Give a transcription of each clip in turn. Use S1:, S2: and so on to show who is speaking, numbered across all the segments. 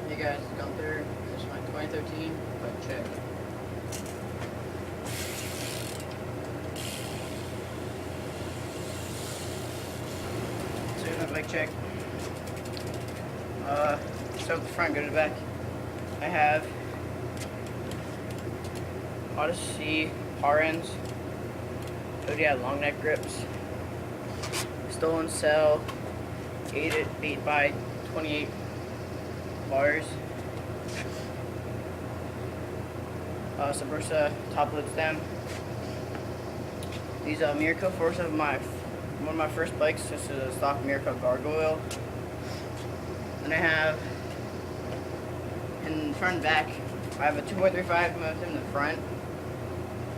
S1: Hey guys, it's Gunther. This is my 2013 bike check. So here's my bike check. So the front, go to the back. I have Odyssey power ends, Kodiak long neck grips, stolen cell, 8 by 28 bars, Subversa top load stem. These Mirko Force of one of my first bikes. This is a stock Mirko Gargoyle. And I have in front and back, I have a 2.35 motor in the front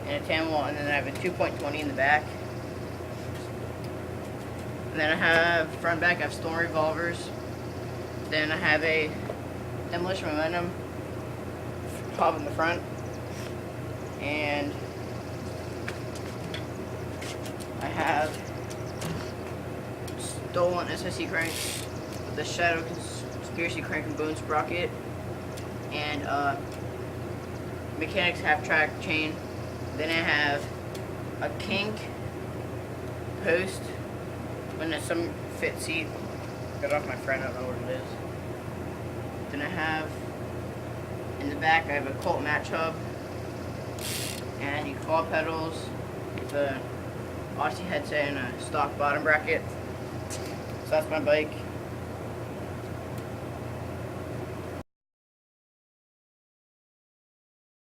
S1: and a Tamwell, and then I have a 2.20 in the back. And then I have front and back, I have Storm revolvers. Then I have a Demolition Momentum hub in the front, and I have stolen SSC cranks with the Shadow Conspiracy crank and bone sprocket, and Mechanics half track chain. Then I have a kink post and then some fit seat. Got it off my friend, I don't know what it is. Then I have in the back, I have a Colt match hub and you claw pedals with a Odyssey headset and a stock bottom bracket. So that's my bike.